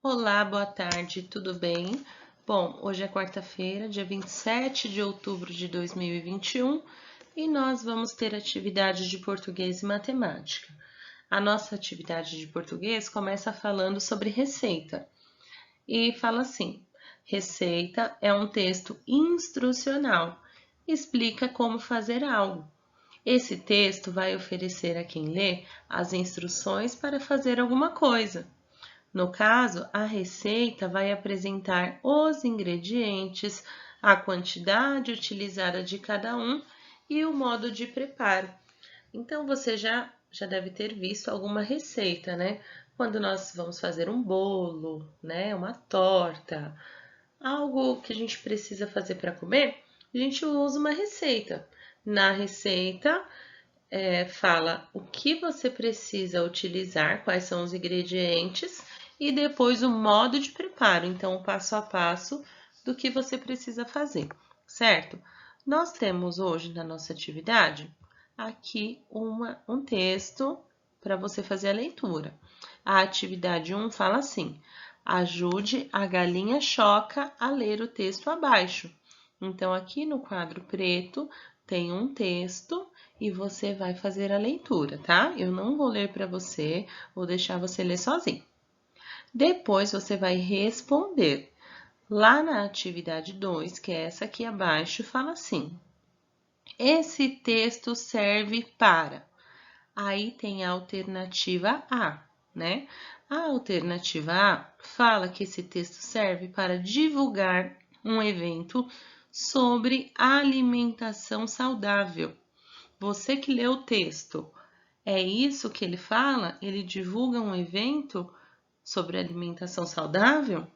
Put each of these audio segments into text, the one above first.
Olá, boa tarde, tudo bem? Bom, hoje é quarta-feira, dia 27 de outubro de 2021 e nós vamos ter atividade de português e matemática. A nossa atividade de português começa falando sobre receita e fala assim: receita é um texto instrucional, explica como fazer algo. Esse texto vai oferecer a quem lê as instruções para fazer alguma coisa. No caso, a receita vai apresentar os ingredientes, a quantidade utilizada de cada um e o modo de preparo. Então, você já deve ter visto alguma receita, né? Quando nós vamos fazer um bolo, né? Uma torta, algo que a gente precisa fazer para comer, a gente usa uma receita. Na receita, fala o que você precisa utilizar, quais são os ingredientes e depois o modo de preparo, então o passo a passo do que você precisa fazer, certo? Nós temos hoje na nossa atividade aqui um texto para você fazer a leitura. A atividade 1 fala assim: ajude a galinha Choca a ler o texto abaixo. Então, aqui no quadro preto tem um texto e você vai fazer a leitura, tá? Eu não vou ler para você, vou deixar você ler sozinho. Depois você vai responder. Lá na atividade 2, que é essa aqui abaixo, fala assim: esse texto serve para. Aí tem a alternativa A, né? A alternativa A fala que esse texto serve para divulgar um evento sobre alimentação saudável. Você que lê o texto, é isso que ele fala? Ele divulga um evento sobre alimentação saudável?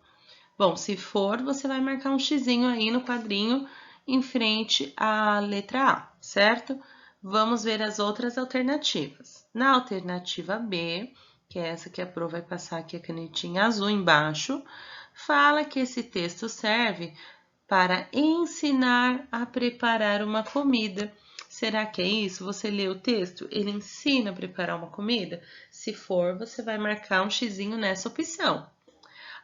Bom, se for, você vai marcar um xizinho aí no quadrinho em frente à letra A, certo? Vamos ver as outras alternativas. Na alternativa B, que é essa que a Pro vai passar aqui a canetinha azul embaixo, fala que esse texto serve para ensinar a preparar uma comida. Será que é isso? Você lê o texto, ele ensina a preparar uma comida? Se for, você vai marcar um xizinho nessa opção.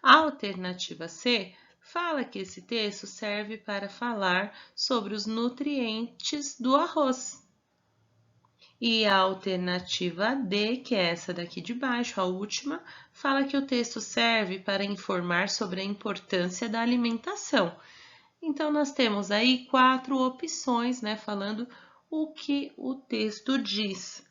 A alternativa C fala que esse texto serve para falar sobre os nutrientes do arroz. E a alternativa D, que é essa daqui de baixo, a última, fala que o texto serve para informar sobre a importância da alimentação. Então, nós temos aí 4 opções, né, falando o que o texto diz.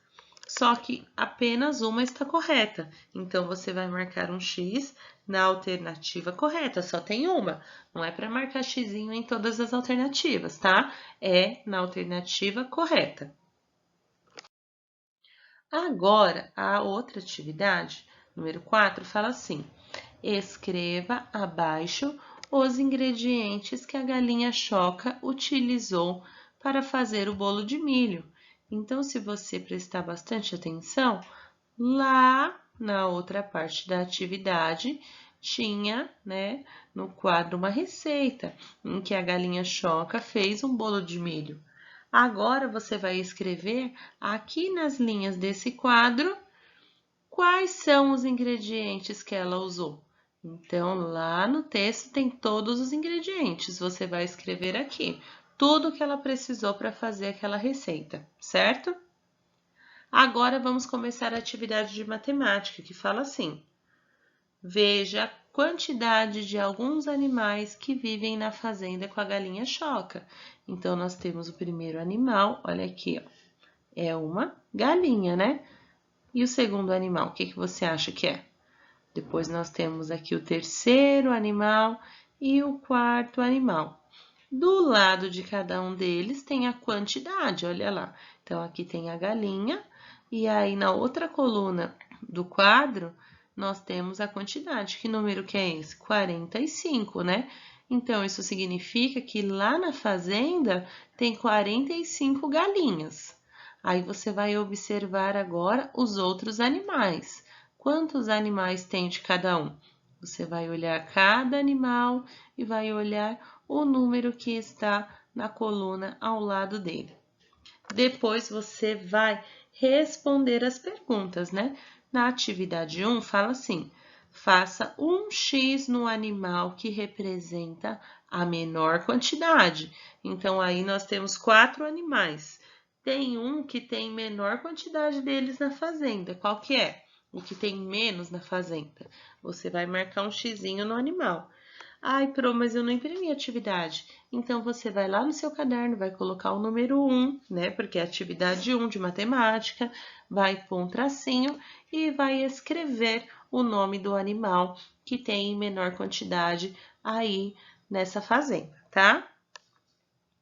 Só que apenas uma está correta. Então, você vai marcar um X na alternativa correta. Só tem uma. Não é para marcar xizinho em todas as alternativas, tá? É na alternativa correta. Agora, a outra atividade, número 4, fala assim: escreva abaixo os ingredientes que a galinha Choca utilizou para fazer o bolo de milho. Então, se você prestar bastante atenção, lá na outra parte da atividade tinha, né, no quadro uma receita em que a galinha Choca fez um bolo de milho. Agora você vai escrever aqui nas linhas desse quadro quais são os ingredientes que ela usou. Então, lá no texto tem todos os ingredientes. Você vai escrever aqui tudo que ela precisou para fazer aquela receita, certo? Agora vamos começar a atividade de matemática, que fala assim: veja a quantidade de alguns animais que vivem na fazenda com a galinha Choca. Então, nós temos o primeiro animal, olha aqui, ó, é uma galinha, né? E o segundo animal, o que você acha que é? Depois nós temos aqui o terceiro animal e o quarto animal. Do lado de cada um deles tem a quantidade, olha lá. Então, aqui tem a galinha, e aí na outra coluna do quadro, nós temos a quantidade. Que número que é esse? 45, né? Então, isso significa que lá na fazenda tem 45 galinhas. Aí você vai observar agora os outros animais. Quantos animais tem de cada um? Você vai olhar cada animal e vai olhar o número que está na coluna ao lado dele. Depois você vai responder as perguntas, né? Na atividade 1, fala assim: faça um X no animal que representa a menor quantidade. Então, aí nós temos 4 animais. Tem um que tem menor quantidade deles na fazenda. Qual que é? O que tem menos na fazenda. Você vai marcar um xizinho no animal. Ai, Pro, mas eu não imprimi a atividade. Então, você vai lá no seu caderno, vai colocar o número 1, né? Porque é a atividade 1 de matemática, vai pôr um tracinho e vai escrever o nome do animal que tem em menor quantidade aí nessa fazenda, tá?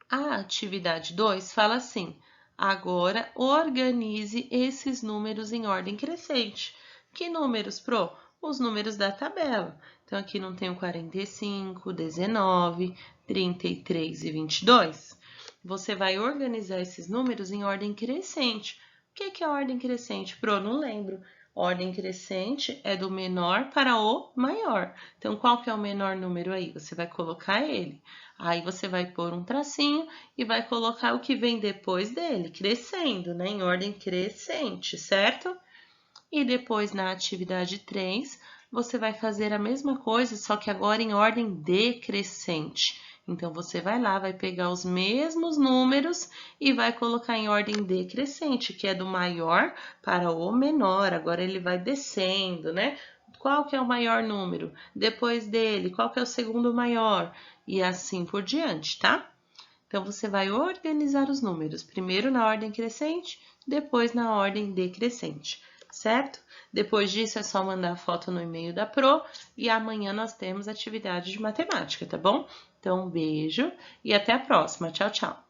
A atividade 2 fala assim: agora organize esses números em ordem crescente. Que números, Pro? Os números da tabela. Então, aqui não tem o 45, 19, 33 e 22. Você vai organizar esses números em ordem crescente. O que é ordem crescente, Pro? Não lembro. Ordem crescente é do menor para o maior. Então, qual que é o menor número aí? Você vai colocar ele. Aí você vai pôr um tracinho e vai colocar o que vem depois dele, crescendo, né? Em ordem crescente, certo? E depois na atividade 3, você vai fazer a mesma coisa, só que agora em ordem decrescente. Então, você vai lá, vai pegar os mesmos números e vai colocar em ordem decrescente, que é do maior para o menor. Agora ele vai descendo, né? Qual que é o maior número? Depois dele, qual que é o segundo maior? E assim por diante, tá? Então, você vai organizar os números, primeiro na ordem crescente, depois na ordem decrescente, certo? Depois disso, é só mandar a foto no e-mail da Pro e amanhã nós temos atividade de matemática, tá bom? Então, um beijo e até a próxima. Tchau, tchau!